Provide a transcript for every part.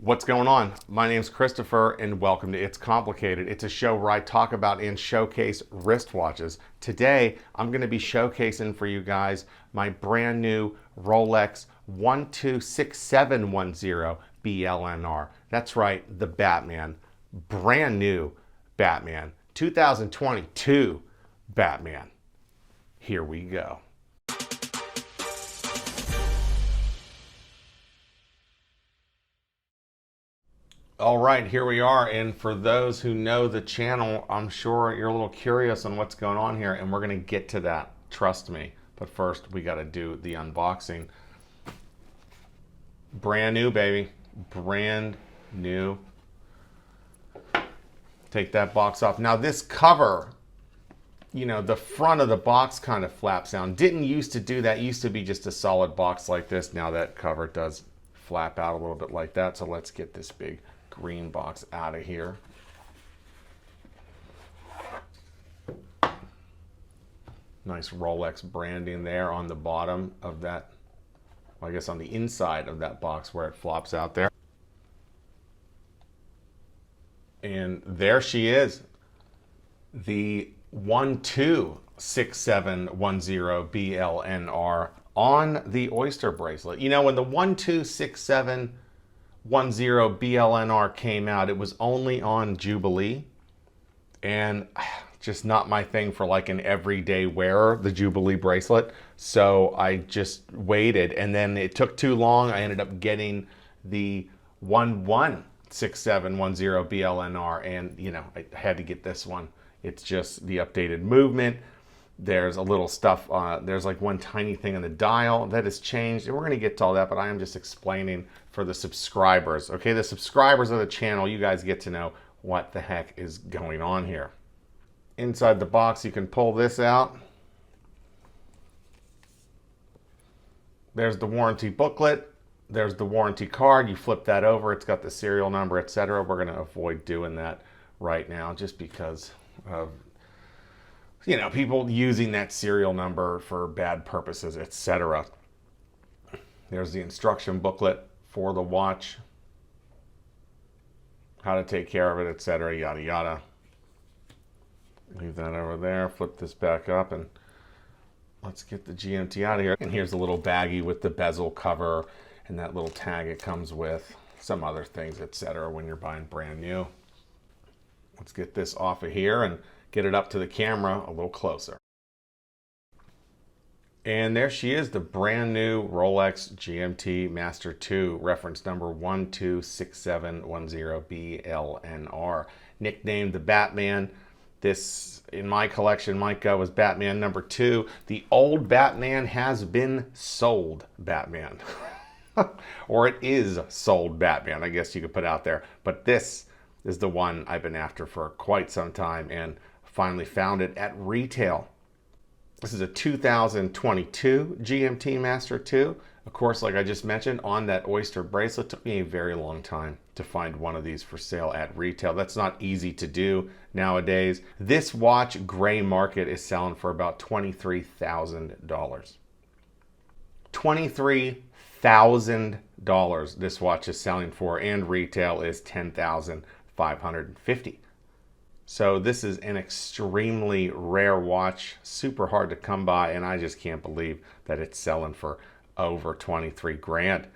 What's going on? My name's Christopher and welcome to It's Complicated. It's a show where I talk about and showcase wristwatches. Today, I'm going to be showcasing for you guys my brand new Rolex 126710 BLNR. That's right, the Batman. Brand new Batman. 2022 Batman. Here we go. All right, here we are. And for those who know the channel, I'm sure you're a little curious on what's going on here, and we're going to get to that. Trust me. But first, we got to do the unboxing. Brand new, baby. Brand new. Take that box off. Now, this cover, you know, the front of the box kind of flaps down. Didn't used to do that. It used to be just a solid box like this. Now that cover does flap out a little bit like that. So let's get this big green box out of here. Nice Rolex branding there on the bottom of that, well, I guess on the inside of that box where it flops out there. And there she is, the 126710 BLNR on the Oyster Bracelet. You know, when the 126710 BLNR came out, it was only on Jubilee, and just not my thing for like an everyday wearer, the Jubilee bracelet. So I just waited, and then it took too long. I ended up getting the 116710 BLNR, and you know, I had to get this one. It's just the updated movement. There's a little stuff, there's like one tiny thing on the dial that has changed, and we're going to get to all that, but I am just explaining for the subscribers. Okay, the subscribers of the channel, you guys get to know what the heck is going on here. Inside the box, you can pull this out. There's the warranty booklet. There's the warranty card. You flip that over. It's got the serial number, etc. We're going to avoid doing that right now just because of, you know, people using that serial number for bad purposes, etc. There's the instruction booklet for the watch, how to take care of it, etc. Yada yada. Leave that over there. Flip this back up, and let's get the GMT out of here. And here's a little baggie with the bezel cover and that little tag it comes with, some other things, etc. when you're buying brand new. Let's get this off of here and get it up to the camera a little closer. And there she is, the brand new Rolex GMT Master 2, reference number 126710 BLNR. Nicknamed the Batman. This, in my collection, might go as Batman number 2. The old Batman has been sold Batman. Or it is sold Batman, I guess you could put out there. But this is the one I've been after for quite some time, and finally found it at retail. This is a 2022 GMT Master 2. Of course, like I just mentioned, on that Oyster Bracelet. Took me a very long time to find one of these for sale at retail. That's not easy to do nowadays. This watch, gray market, is selling for about $23,000. $23,000 this watch is selling for, and retail is $10,550. So this is an extremely rare watch, super hard to come by, and I just can't believe that it's selling for over 23 grand.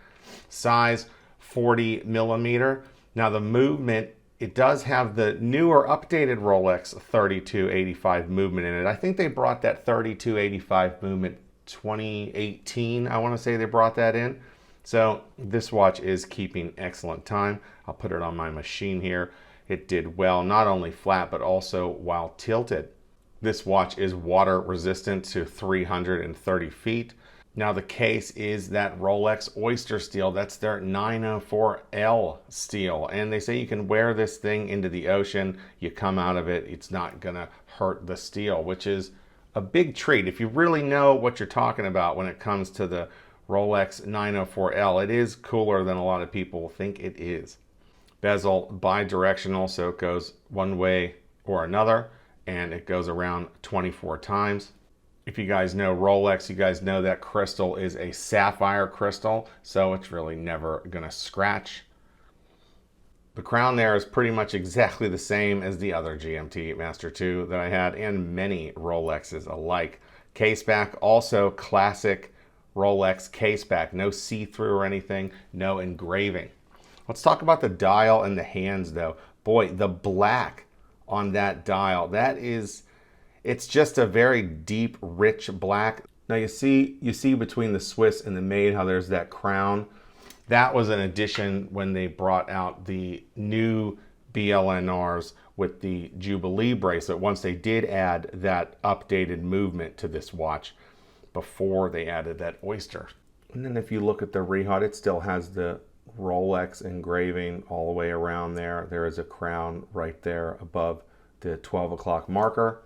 Size 40 millimeter. Now the movement, it does have the newer updated Rolex 3285 movement in it. I think they brought that 3285 movement 2018. I want to say they brought that in. So this watch is keeping excellent time. I'll put it on my machine here. It did well, not only flat, but also while tilted. This watch is water resistant to 330 feet. Now the case is that Rolex Oyster steel. That's their 904L steel. And they say you can wear this thing into the ocean. You come out of it, it's not gonna hurt the steel, which is a big treat. If you really know what you're talking about when it comes to the Rolex 904L, it is cooler than a lot of people think it is. Bezel bi-directional, so it goes one way or another, and it goes around 24 times. If you guys know Rolex, you guys know that crystal is a sapphire crystal, so it's really never gonna scratch. The crown there is pretty much exactly the same as the other GMT Master 2 that I had, and many Rolexes alike. Case back, also classic Rolex case back. No see-through or anything, no engraving. Let's talk about the dial and the hands though. Boy, the black on that dial, it's just a very deep, rich black. Now you see between the Swiss and the Made how there's that crown. That was an addition when they brought out the new BLNRs with the Jubilee bracelet, once they did add that updated movement to this watch before they added that Oyster. And then if you look at the rehaut, it still has the Rolex engraving all the way around there. There is a crown right there above the 12 o'clock marker.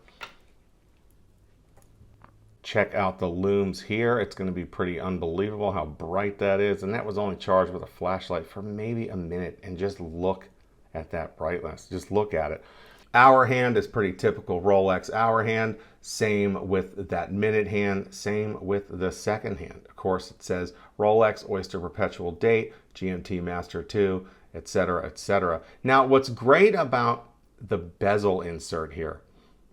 Check out the looms here. It's going to be pretty unbelievable how bright that is. And that was only charged with a flashlight for maybe a minute. And just look at that brightness. Just look at it. Hour hand is pretty typical Rolex hour hand. Same with that minute hand. Same with the second hand. Of course, it says Rolex Oyster Perpetual Date, GMT Master 2, etc., etc. Now, what's great about the bezel insert here,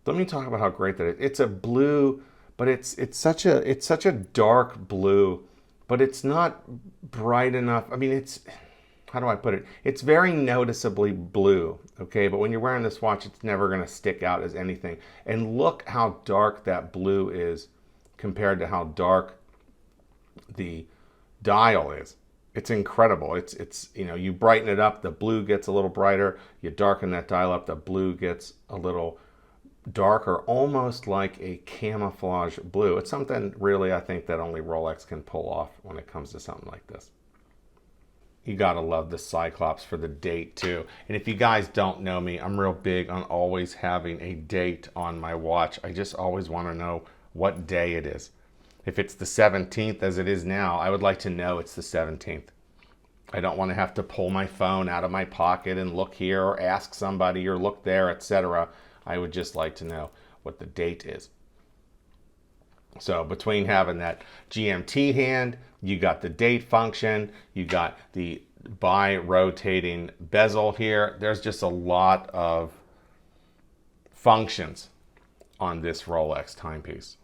let me talk about how great that is. It's a blue, but it's such a dark blue, but it's not bright enough. I mean, how do I put it? It's very noticeably blue, okay? But when you're wearing this watch, it's never gonna stick out as anything. And look how dark that blue is compared to how dark the dial is. It's incredible. It's you know, you brighten it up, the blue gets a little brighter. You darken that dial up, the blue gets a little darker, almost like a camouflage blue. It's something really, I think, that only Rolex can pull off when it comes to something like this. You gotta love the Cyclops for the date too. And if you guys don't know me, I'm real big on always having a date on my watch. I just always want to know what day it is. If it's the 17th as it is now, I would like to know it's the 17th. I don't want to have to pull my phone out of my pocket and look here or ask somebody or look there, etc. I would just like to know what the date is. So between having that GMT hand, you got the date function, you got the bi-rotating bezel here. There's just a lot of functions on this Rolex timepiece.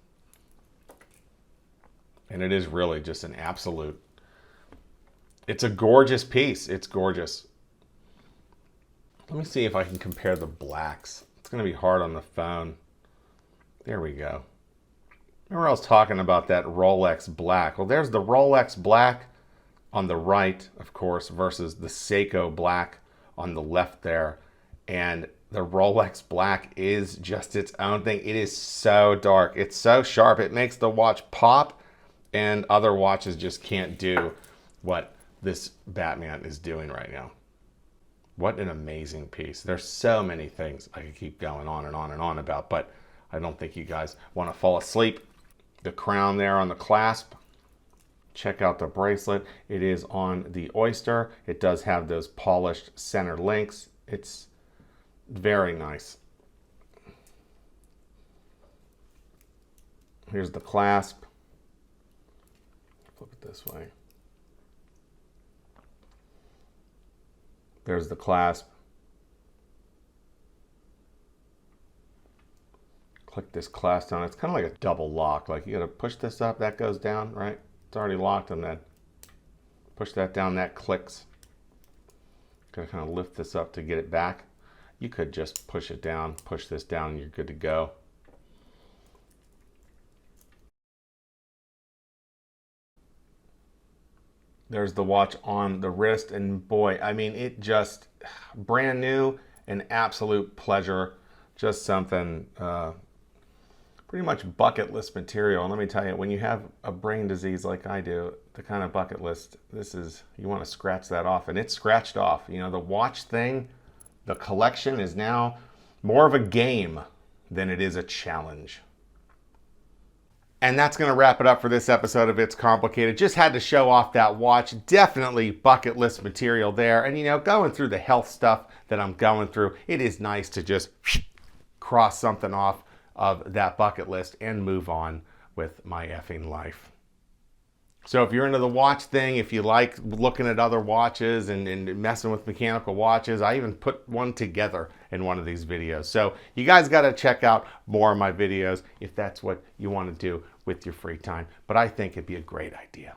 And it is really just an absolute, it's a gorgeous piece. It's gorgeous. Let me see if I can compare the blacks. It's going to be hard on the phone. There we go. Remember I was talking about that Rolex black. Well, there's the Rolex black on the right, of course, versus the Seiko black on the left there. And the Rolex black is just its own thing. It is so dark. It's so sharp. It makes the watch pop, and other watches just can't do what this Batman is doing right now. What an amazing piece. There's so many things I could keep going on and on and on about, but I don't think you guys want to fall asleep. The crown there on the clasp. Check out the bracelet. It is on the Oyster. It does have those polished center links. It's very nice. Here's the clasp. Flip it this way. There's the clasp. Click this clasp down. It's kind of like a double lock. Like you gotta push this up, that goes down, right? It's already locked, and then push that down, that clicks. Gotta kind of lift this up to get it back. You could just push it down, push this down, and you're good to go. There's the watch on the wrist, and boy, I mean, it just brand new, an absolute pleasure. Just something pretty much bucket list material. And let me tell you, when you have a brain disease like I do, the kind of bucket list, this is, you want to scratch that off, and it's scratched off. You know, the watch thing, the collection is now more of a game than it is a challenge. And that's going to wrap it up for this episode of It's Complicated. Just had to show off that watch. Definitely bucket list material there. And, you know, going through the health stuff that I'm going through, it is nice to just cross something off of that bucket list and move on with my effing life. So if you're into the watch thing, if you like looking at other watches and messing with mechanical watches, I even put one together in one of these videos. So you guys got to check out more of my videos if that's what you want to do with your free time. But I think it'd be a great idea.